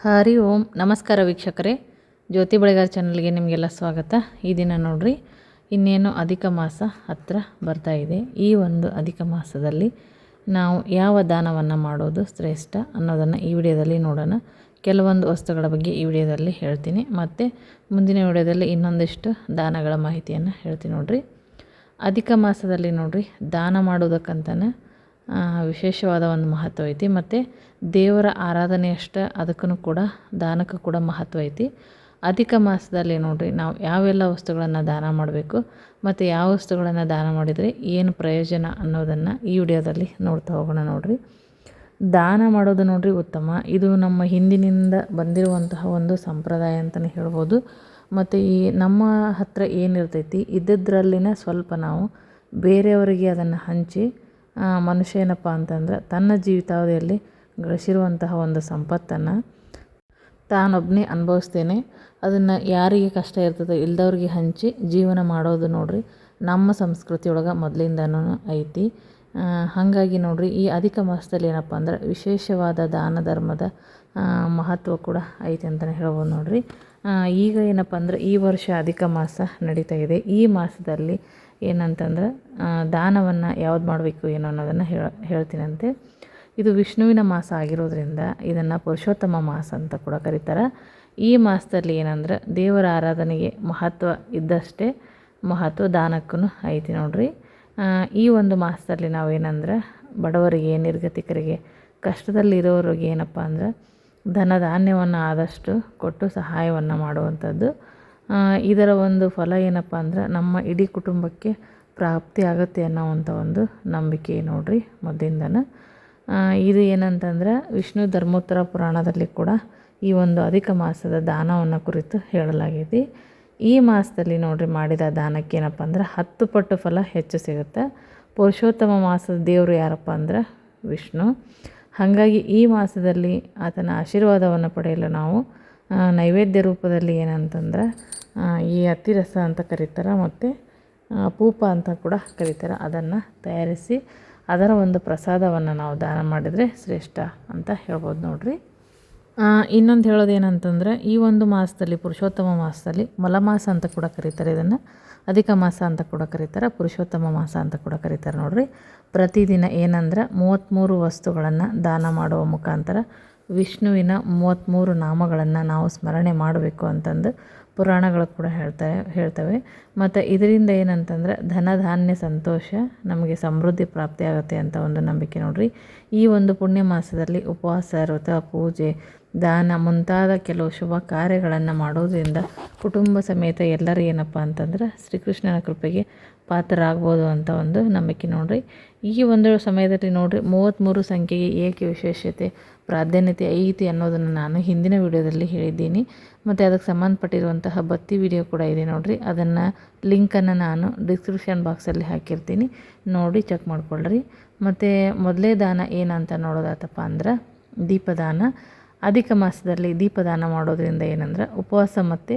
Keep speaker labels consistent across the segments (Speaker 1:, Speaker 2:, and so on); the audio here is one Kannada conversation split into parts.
Speaker 1: ಹರಿ ಓಂ ನಮಸ್ಕಾರ ವೀಕ್ಷಕರೇ, ಜ್ಯೋತಿ ಬಳೆಗಾರ ಚಾನಲ್ಗೆ ನಿಮಗೆಲ್ಲ ಸ್ವಾಗತ. ಈ ದಿನ ನೋಡ್ರಿ, ಇನ್ನೇನು ಅಧಿಕ ಮಾಸ ಹತ್ತಿರ ಬರ್ತಾ ಇದೆ. ಈ ಒಂದು ಅಧಿಕ ಮಾಸದಲ್ಲಿ ನಾವು ಯಾವ ದಾನವನ್ನು ಮಾಡೋದು ಶ್ರೇಷ್ಠ ಅನ್ನೋದನ್ನು ಈ ವಿಡಿಯೋದಲ್ಲಿ ನೋಡೋಣ. ಕೆಲವೊಂದು ವಸ್ತುಗಳ ಬಗ್ಗೆ ಈ ವಿಡಿಯೋದಲ್ಲಿ ಹೇಳ್ತೀನಿ, ಮತ್ತು ಮುಂದಿನ ವಿಡಿಯೋದಲ್ಲಿ ಇನ್ನೊಂದಿಷ್ಟು ದಾನಗಳ ಮಾಹಿತಿಯನ್ನು ಹೇಳ್ತೀನಿ. ನೋಡ್ರಿ, ಅಧಿಕ ಮಾಸದಲ್ಲಿ ನೋಡ್ರಿ ದಾನ ಮಾಡೋದಕ್ಕಂತನೇ ವಿಶೇಷವಾದ ಒಂದು ಮಹತ್ವ ಐತಿ. ಮತ್ತು ದೇವರ ಆರಾಧನೆ ಅಷ್ಟೇ ಅದಕ್ಕೂ ಕೂಡ ದಾನಕ್ಕೂ ಕೂಡ ಮಹತ್ವ ಐತಿ. ಅಧಿಕ ಮಾಸದಲ್ಲಿ ನೋಡ್ರಿ ನಾವು ಯಾವೆಲ್ಲ ವಸ್ತುಗಳನ್ನು ದಾನ ಮಾಡಬೇಕು ಮತ್ತು ಯಾವ ವಸ್ತುಗಳನ್ನು ದಾನ ಮಾಡಿದರೆ ಏನು ಪ್ರಯೋಜನ ಅನ್ನೋದನ್ನು ಈ ವಿಡಿಯೋದಲ್ಲಿ ನೋಡ್ತಾ ಹೋಗೋಣ. ನೋಡ್ರಿ, ದಾನ ಮಾಡೋದು ನೋಡ್ರಿ ಉತ್ತಮ. ಇದು ನಮ್ಮ ಹಿಂದಿನಿಂದ ಬಂದಿರುವಂತಹ ಒಂದು ಸಂಪ್ರದಾಯ ಅಂತಲೇ ಹೇಳ್ಬೋದು. ಮತ್ತು ಈ ನಮ್ಮ ಹತ್ರ ಏನಿರ್ತೈತಿ ಇದ್ದದ್ರಲ್ಲಿನ ಸ್ವಲ್ಪ ನಾವು ಬೇರೆಯವರಿಗೆ ಅದನ್ನು ಹಂಚಿ ಮನುಷ್ಯ ಏನಪ್ಪ ಅಂತಂದ್ರೆ ತನ್ನ ಜೀವಿತಾವಧಿಯಲ್ಲಿ ಗಳಿಸಿರುವಂತಹ ಒಂದು ಸಂಪತ್ತನ್ನು ತಾನೊಬ್ಬನೇ ಅನುಭವಿಸ್ತೇನೆ, ಅದನ್ನು ಯಾರಿಗೆ ಕಷ್ಟ ಇರ್ತದೆ ಇಲ್ದವ್ರಿಗೆ ಹಂಚಿ ಜೀವನ ಮಾಡೋದು ನೋಡ್ರಿ ನಮ್ಮ ಸಂಸ್ಕೃತಿಯೊಳಗೆ ಮೊದಲಿಂದನೂ ಐತಿ. ಹಾಗಾಗಿ ನೋಡ್ರಿ ಈ ಅಧಿಕ ಮಾಸದಲ್ಲಿ ಏನಪ್ಪ ಅಂದ್ರೆ ವಿಶೇಷವಾದ ದಾನ ಧರ್ಮದ ಮಹತ್ವ ಕೂಡ ಐತಿ ಅಂತಲೇ ಹೇಳ್ಬೋದು. ನೋಡ್ರಿ, ಈಗ ಏನಪ್ಪ ಅಂದ್ರೆ ಈ ವರ್ಷ ಅಧಿಕ ಮಾಸ ನಡೀತಾ ಇದೆ. ಈ ಮಾಸದಲ್ಲಿ ಏನಂತಂದ್ರೆ ದಾನವನ್ನು ಯಾವ್ದು ಮಾಡಬೇಕು ಏನೋ ಅನ್ನೋದನ್ನು ಹೇಳ್ತೀನಂತೆ. ಇದು ವಿಷ್ಣುವಿನ ಮಾಸ ಆಗಿರೋದ್ರಿಂದ ಇದನ್ನು ಪುರುಷೋತ್ತಮ ಮಾಸ ಅಂತ ಕೂಡ ಕರೀತಾರೆ. ಈ ಮಾಸದಲ್ಲಿ ಏನಂದ್ರೆ ದೇವರ ಆರಾಧನೆಗೆ ಮಹತ್ವ ಇದ್ದಷ್ಟೇ ಮಹತ್ವ ದಾನಕ್ಕೂ ಐತಿ. ನೋಡ್ರಿ, ಈ ಒಂದು ಮಾಸದಲ್ಲಿ ನಾವೇನಂದ್ರೆ ಬಡವರಿಗೆ, ನಿರ್ಗತಿಕರಿಗೆ, ಕಷ್ಟದಲ್ಲಿರೋರಿಗೆ ಏನಪ್ಪ ಅಂದ್ರೆ ಧನ ಧಾನ್ಯವನ್ನು ಆದಷ್ಟು ಕೊಟ್ಟು ಸಹಾಯವನ್ನು ಮಾಡುವಂಥದ್ದು. ಇದರ ಒಂದು ಫಲ ಏನಪ್ಪ ಅಂದ್ರೆ ನಮ್ಮ ಇಡೀ ಕುಟುಂಬಕ್ಕೆ ಪ್ರಾಪ್ತಿ ಆಗುತ್ತೆ ಅನ್ನೋವಂಥ ಒಂದು ನಂಬಿಕೆ ನೋಡ್ರಿ ಮೊದಲಿಂದನೂ. ಇದು ಏನಂತಂದ್ರೆ ವಿಷ್ಣು ಧರ್ಮೋತ್ತರ ಪುರಾಣದಲ್ಲಿ ಕೂಡ ಈ ಒಂದು ಅಧಿಕ ಮಾಸದ ದಾನವನ್ನು ಕುರಿತು ಹೇಳಲಾಗಿದೆ. ಈ ಮಾಸದಲ್ಲಿ ನೋಡ್ರಿ ಮಾಡಿದ ದಾನಕ್ಕೆ ಏನಪ್ಪ ಅಂದ್ರೆ 10 ಪಟ್ಟು ಫಲ ಹೆಚ್ಚು ಸಿಗುತ್ತೆ. ಪುರುಷೋತ್ತಮ ಮಾಸದ ದೇವರು ಯಾರಪ್ಪ ಅಂದ್ರೆ ವಿಷ್ಣು. ಹಾಗಾಗಿ ಈ ಮಾಸದಲ್ಲಿ ಆತನ ಆಶೀರ್ವಾದವನ್ನು ಪಡೆಯಲು ನಾವು ನೈವೇದ್ಯ ರೂಪದಲ್ಲಿ ಏನಂತಂದ್ರೆ ಈ ಅತಿರಸ ಅಂತ ಕರೀತಾರೆ, ಮತ್ತು ಪೂಪ ಅಂತ ಕೂಡ ಕರೀತಾರೆ. ಅದನ್ನು ತಯಾರಿಸಿ ಅದರ ಒಂದು ಪ್ರಸಾದವನ್ನು ನಾವು ದಾನ ಮಾಡಿದರೆ ಶ್ರೇಷ್ಠ ಅಂತ ಹೇಳ್ಬೋದು. ನೋಡ್ರಿ, ಇನ್ನೊಂದು ಹೇಳೋದೇನಂತಂದ್ರೆ ಈ ಒಂದು ಮಾಸದಲ್ಲಿ ಪುರುಷೋತ್ತಮ ಮಾಸದಲ್ಲಿ ಮಲಮಾಸ ಅಂತ ಕೂಡ ಕರೀತಾರೆ, ಇದನ್ನು ಅಧಿಕ ಮಾಸ ಅಂತ ಕೂಡ ಕರೀತಾರೆ, ಪುರುಷೋತ್ತಮ ಮಾಸ ಅಂತ ಕೂಡ ಕರೀತಾರೆ. ನೋಡ್ರಿ, ಪ್ರತಿದಿನ ಏನಂದ್ರೆ 33 ವಸ್ತುಗಳನ್ನು ದಾನ ಮಾಡುವ ಮುಖಾಂತರ ವಿಷ್ಣುವಿನ 33 ನಾಮಗಳನ್ನು ನಾವು ಸ್ಮರಣೆ ಮಾಡಬೇಕು ಅಂತಂದು ಪುರಾಣಗಳು ಕೂಡ ಹೇಳ್ತವೆ. ಮತ್ತು ಇದರಿಂದ ಏನಂತಂದ್ರೆ ಧನ ಧಾನ್ಯ ಸಂತೋಷ ನಮಗೆ ಸಮೃದ್ಧಿ ಪ್ರಾಪ್ತಿಯಾಗುತ್ತೆ ಅಂತ ಒಂದು ನಂಬಿಕೆ. ನೋಡ್ರಿ, ಈ ಒಂದು ಪುಣ್ಯ ಮಾಸದಲ್ಲಿ ಉಪವಾಸ, ವ್ರತ, ಪೂಜೆ, ದಾನ ಮುಂತಾದ ಕೆಲವು ಶುಭ ಕಾರ್ಯಗಳನ್ನು ಮಾಡೋದ್ರಿಂದ ಕುಟುಂಬ ಸಮೇತ ಎಲ್ಲರೂ ಏನಪ್ಪ ಅಂತಂದ್ರೆ ಶ್ರೀಕೃಷ್ಣನ ಕೃಪೆಗೆ ಪಾತ್ರರಾಗ್ಬೋದು ಅಂತ ಒಂದು ನಂಬಿಕೆ. ನೋಡ್ರಿ, ಈ ಒಂದು ಸಮಯದಲ್ಲಿ ನೋಡ್ರಿ 33 ಸಂಖ್ಯೆಗೆ ಏಕೆ ವಿಶೇಷತೆ ಪ್ರಾಧಾನ್ಯತೆ ಐತಿ ಅನ್ನೋದನ್ನು ನಾನು ಹಿಂದಿನ ವಿಡಿಯೋದಲ್ಲಿ ಹೇಳಿದ್ದೀನಿ. ಮತ್ತು ಅದಕ್ಕೆ ಸಂಬಂಧಪಟ್ಟಿರುವಂತಹ ಬತ್ತಿ ವಿಡಿಯೋ ಕೂಡ ಇದೆ. ನೋಡ್ರಿ, ಅದನ್ನು ಲಿಂಕನ್ನು ನಾನು ಡಿಸ್ಕ್ರಿಪ್ಷನ್ ಬಾಕ್ಸಲ್ಲಿ ಹಾಕಿರ್ತೀನಿ, ನೋಡಿ ಚೆಕ್ ಮಾಡ್ಕೊಳ್ರಿ. ಮತ್ತು ಮೊದಲೇ ದಾನ ಏನಂತ ನೋಡೋದಾತಪ್ಪ ಅಂದ್ರೆ ದೀಪದಾನ. ಅಧಿಕ ಮಾಸದಲ್ಲಿ ದೀಪದಾನ ಮಾಡೋದ್ರಿಂದ ಏನಂದ್ರೆ ಉಪವಾಸ ಮತ್ತು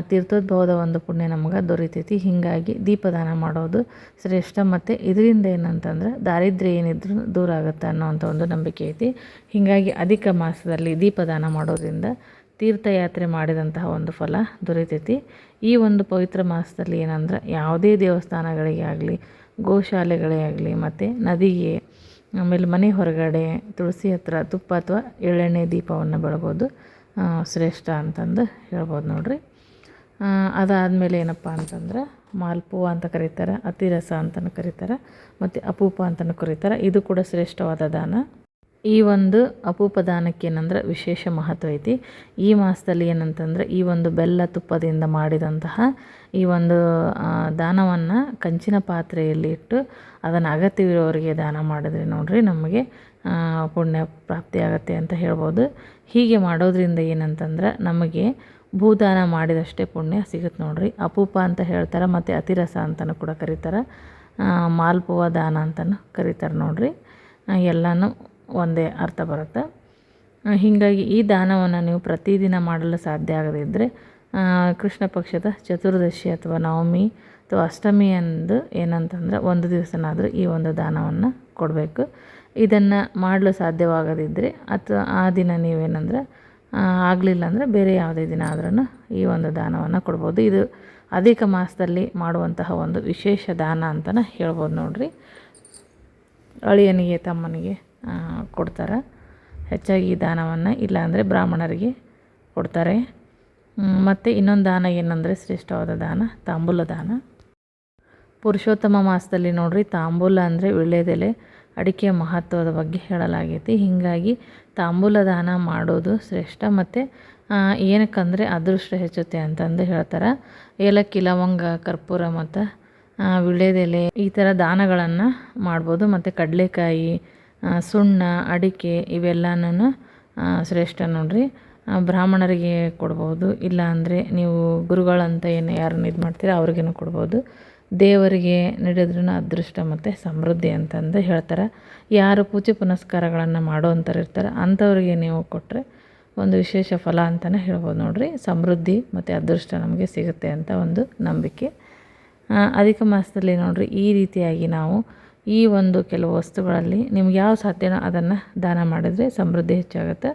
Speaker 1: ತೀರ್ಥೋದ್ಭವದ ಒಂದು ಪುಣ್ಯ ನಮಗೆ ದೊರೀತೈತಿ. ಹೀಗಾಗಿ ದೀಪದಾನ ಮಾಡೋದು ಶ್ರೇಷ್ಠ. ಮತ್ತು ಇದರಿಂದ ಏನಂತಂದ್ರೆ ದಾರಿದ್ರ್ಯ ಏನಿದ್ರು ದೂರ ಆಗುತ್ತೆ ಅನ್ನೋವಂಥ ಒಂದು ನಂಬಿಕೆ ಐತಿ. ಹೀಗಾಗಿ ಅಧಿಕ ಮಾಸದಲ್ಲಿ ದೀಪದಾನ ಮಾಡೋದ್ರಿಂದ ತೀರ್ಥಯಾತ್ರೆ ಮಾಡಿದಂತಹ ಒಂದು ಫಲ ದೊರೀತೈತಿ. ಈ ಒಂದು ಪವಿತ್ರ ಮಾಸದಲ್ಲಿ ಏನಂದ್ರೆ ಯಾವುದೇ ದೇವಸ್ಥಾನಗಳಿಗೆ ಆಗಲಿ, ಗೋಶಾಲೆಗಳೇ ಆಗಲಿ, ಮತ್ತು ನದಿಗೆ, ಆಮೇಲೆ ಮನೆ ಹೊರಗಡೆ ತುಳಸಿ ಹತ್ರ ತುಪ್ಪ ಅಥವಾ ಎಳ್ಳೆಣ್ಣೆ ದೀಪವನ್ನು ಬೆಳಗೋದು ಶ್ರೇಷ್ಠ ಅಂತಂದು ಹೇಳ್ಬೋದು. ನೋಡ್ರಿ, ಅದಾದಮೇಲೆ ಏನಪ್ಪ ಅಂತಂದ್ರೆ ಮಾಲ್ಪುವ ಅಂತ ಕರೀತಾರೆ, ಅತಿರಸ ಅಂತಲೂ ಕರೀತಾರೆ, ಮತ್ತು ಅಪೂಪ ಅಂತಲೂ ಕರೀತಾರೆ. ಇದು ಕೂಡ ಶ್ರೇಷ್ಠವಾದ ದಾನ. ಈ ಒಂದು ಅಪೂಪ ದಾನಕ್ಕೆ ಏನಂದ್ರೆ ವಿಶೇಷ ಮಹತ್ವ ಐತಿ. ಈ ಮಾಸದಲ್ಲಿ ಏನಂತಂದ್ರೆ ಈ ಒಂದು ಬೆಲ್ಲ ತುಪ್ಪದಿಂದ ಮಾಡಿದಂತಹ ಈ ಒಂದು ದಾನವನ್ನು ಕಂಚಿನ ಪಾತ್ರೆಯಲ್ಲಿ ಇಟ್ಟು ಅದನ್ನು ಅಗತ್ಯವಿರೋರಿಗೆ ದಾನ ಮಾಡಿದ್ರೆ ನೋಡ್ರಿ ನಮಗೆ ಪುಣ್ಯ ಪ್ರಾಪ್ತಿ ಆಗುತ್ತೆ ಅಂತ ಹೇಳ್ಬೋದು. ಹೀಗೆ ಮಾಡೋದ್ರಿಂದ ಏನಂತಂದ್ರೆ ನಮಗೆ ಭೂದಾನ ಮಾಡಿದಷ್ಟೇ ಪುಣ್ಯ ಸಿಗುತ್ತೆ. ನೋಡ್ರಿ, ಅಪೂಪ ಅಂತ ಹೇಳ್ತಾರೆ, ಮತ್ತು ಅತಿರಸ ಅಂತಲೂ ಕೂಡ ಕರೀತಾರೆ, ಮಾಲ್ಪುವ ದಾನ ಅಂತಲೂ ಕರೀತಾರೆ. ನೋಡ್ರಿ, ಎಲ್ಲನೂ ಒಂದೇ ಅರ್ಥ ಬರುತ್ತೆ. ಹೀಗಾಗಿ ಈ ದಾನವನ್ನು ನೀವು ಪ್ರತಿದಿನ ಮಾಡಲು ಸಾಧ್ಯ ಆಗದಿದ್ದರೆ ಕೃಷ್ಣ ಪಕ್ಷದ ಚತುರ್ದಶಿ ಅಥವಾ ನವಮಿ ಅಥವಾ ಅಷ್ಟಮಿ ಅಂದು ಏನಂತಂದ್ರೆ ಒಂದು ದಿವಸನಾದರೂ ಈ ಒಂದು ದಾನವನ್ನು ಕೊಡಬೇಕು. ಇದನ್ನು ಮಾಡಲು ಸಾಧ್ಯವಾಗದಿದ್ದರೆ ಅಥವಾ ಆ ದಿನ ನೀವೇನಂದ್ರೆ ಆಗಲಿಲ್ಲ ಅಂದರೆ ಬೇರೆ ಯಾವುದೇ ದಿನ ಆದ್ರೂ ಈ ಒಂದು ದಾನವನ್ನು ಕೊಡ್ಬೋದು. ಇದು ಅಧಿಕ ಮಾಸದಲ್ಲಿ ಮಾಡುವಂತಹ ಒಂದು ವಿಶೇಷ ದಾನ ಅಂತಲೇ ಹೇಳ್ಬೋದು ನೋಡಿರಿ. ಅಳಿಯನಿಗೆ ತಮ್ಮನಿಗೆ ಕೊಡ್ತಾರೆ ಹೆಚ್ಚಾಗಿ ಈ ದಾನವನ್ನು, ಇಲ್ಲಾಂದರೆ ಬ್ರಾಹ್ಮಣರಿಗೆ ಕೊಡ್ತಾರೆ. ಮತ್ತು ಇನ್ನೊಂದು ದಾನ ಏನಂದರೆ ಶ್ರೇಷ್ಠವಾದ ದಾನ ತಾಂಬೂಲ ದಾನ. ಪುರುಷೋತ್ತಮ ಮಾಸದಲ್ಲಿ ನೋಡಿರಿ ತಾಂಬೂಲ ಅಂದರೆ ವೀಳ್ಯದೆಲೆ ಅಡಿಕೆಯ ಮಹತ್ವದ ಬಗ್ಗೆ ಹೇಳಲಾಗೈತಿ. ಹೀಗಾಗಿ ತಾಂಬೂಲ ದಾನ ಮಾಡೋದು ಶ್ರೇಷ್ಠ. ಮತ್ತು ಏನಕ್ಕಂದರೆ ಅದೃಷ್ಟ ಹೆಚ್ಚುತ್ತೆ ಅಂತಂದು ಹೇಳ್ತಾರೆ. ಏಲಕ್ಕಿ, ಲವಂಗ, ಕರ್ಪೂರ ಮತ್ತು ವೀಳ್ಯದೆಲೆ ಈ ಥರ ದಾನಗಳನ್ನು ಮಾಡ್ಬೋದು. ಮತ್ತು ಕಡಲೆಕಾಯಿ, ಸುಣ್ಣ, ಅಡಿಕೆ ಇವೆಲ್ಲನೂ ಶ್ರೇಷ್ಠ ನೋಡಿರಿ. ಬ್ರಾಹ್ಮಣರಿಗೆ ಕೊಡ್ಬೋದು, ಇಲ್ಲ ಅಂದರೆ ನೀವು ಗುರುಗಳಂತ ಏನು ಯಾರನ್ನ ಇದು ಮಾಡ್ತೀರಾ ಅವ್ರಿಗೇನು ಕೊಡ್ಬೋದು. ದೇವರಿಗೆ ನೀಡಿದ್ರೂ ಅದೃಷ್ಟ ಮತ್ತು ಸಮೃದ್ಧಿ ಅಂತಂದು ಹೇಳ್ತಾರೆ. ಯಾರು ಪೂಜೆ ಪುನಸ್ಕಾರಗಳನ್ನು ಮಾಡೋವಂಥವ್ರು ಇರ್ತಾರೆ ಅಂಥವ್ರಿಗೆ ನೀವು ಕೊಟ್ಟರೆ ಒಂದು ವಿಶೇಷ ಫಲ ಅಂತಲೇ ಹೇಳ್ಬೋದು ನೋಡಿರಿ. ಸಮೃದ್ಧಿ ಮತ್ತು ಅದೃಷ್ಟ ನಮಗೆ ಸಿಗುತ್ತೆ ಅಂತ ಒಂದು ನಂಬಿಕೆ. ಅಧಿಕ ಮಾಸದಲ್ಲಿ ನೋಡಿರಿ ಈ ರೀತಿಯಾಗಿ ನಾವು ಈ ಒಂದು ಕೆಲವು ವಸ್ತುಗಳಲ್ಲಿ ನಿಮ್ಗೆ ಯಾವ ಸಾಧ್ಯನೋ ಅದನ್ನು ದಾನ ಮಾಡಿದರೆ ಸಮೃದ್ಧಿ ಹೆಚ್ಚಾಗುತ್ತೆ.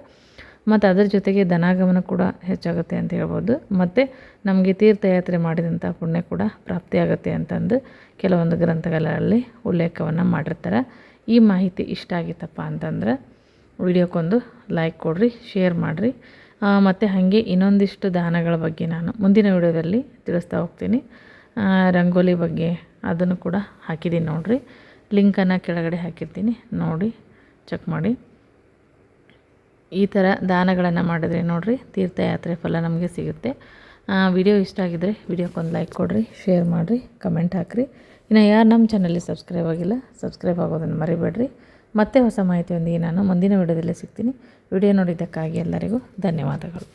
Speaker 1: ಮತ್ತು ಅದರ ಜೊತೆಗೆ ಧನಾಗಮನ ಕೂಡ ಹೆಚ್ಚಾಗುತ್ತೆ ಅಂತ ಹೇಳ್ಬೋದು. ಮತ್ತು ನಮಗೆ ತೀರ್ಥಯಾತ್ರೆ ಮಾಡಿದಂಥ ಪುಣ್ಯ ಕೂಡ ಪ್ರಾಪ್ತಿಯಾಗುತ್ತೆ ಅಂತಂದು ಕೆಲವೊಂದು ಗ್ರಂಥಗಳಲ್ಲಿ ಉಲ್ಲೇಖವನ್ನು ಮಾಡಿರ್ತಾರೆ. ಈ ಮಾಹಿತಿ ಇಷ್ಟ ಆಗಿತ್ತಪ್ಪ ಅಂತಂದ್ರೆ ವಿಡಿಯೋಕ್ಕೊಂದು ಲೈಕ್ ಕೊಡಿರಿ, ಶೇರ್ ಮಾಡಿರಿ. ಮತ್ತು ಹಾಗೆ ಇನ್ನೊಂದಿಷ್ಟು ದಾನಗಳ ಬಗ್ಗೆ ನಾನು ಮುಂದಿನ ವಿಡಿಯೋದಲ್ಲಿ ತಿಳಿಸ್ತಾ ಹೋಗ್ತೀನಿ. ರಂಗೋಲಿ ಬಗ್ಗೆ ಅದನ್ನು ಕೂಡ ಹಾಕಿದ್ದೀನಿ ನೋಡಿರಿ. ಲಿಂಕನ್ನು ಕೆಳಗಡೆ ಹಾಕಿರ್ತೀನಿ, ನೋಡಿ ಚೆಕ್ ಮಾಡಿ. ಈ ಥರ ದಾನಗಳನ್ನು ಮಾಡಿದ್ರೆ ನೋಡಿರಿ ತೀರ್ಥಯಾತ್ರೆ ಫಲ ನಮಗೆ ಸಿಗುತ್ತೆ. ವಿಡಿಯೋ ಇಷ್ಟ ಆಗಿದ್ದರೆ ವಿಡಿಯೋಕ್ಕೊಂದು ಲೈಕ್ ಕೊಡಿರಿ, ಶೇರ್ ಮಾಡಿರಿ, ಕಮೆಂಟ್ ಹಾಕಿರಿ. ಇನ್ನು ಯಾರು ನಮ್ಮ ಚಾನಲ್ಗೆ ಸಬ್ಸ್ಕ್ರೈಬ್ ಆಗಿಲ್ಲ ಸಬ್ಸ್ಕ್ರೈಬ್ ಆಗೋದನ್ನು ಮರಿಬೇಡ್ರಿ. ಮತ್ತೆ ಹೊಸ ಮಾಹಿತಿಯೊಂದಿಗೆ ನಾನು ಮುಂದಿನ ವಿಡಿಯೋದಲ್ಲೇ ಸಿಗ್ತೀನಿ. ವಿಡಿಯೋ ನೋಡಿದ್ದಕ್ಕಾಗಿ ಎಲ್ಲರಿಗೂ ಧನ್ಯವಾದಗಳು.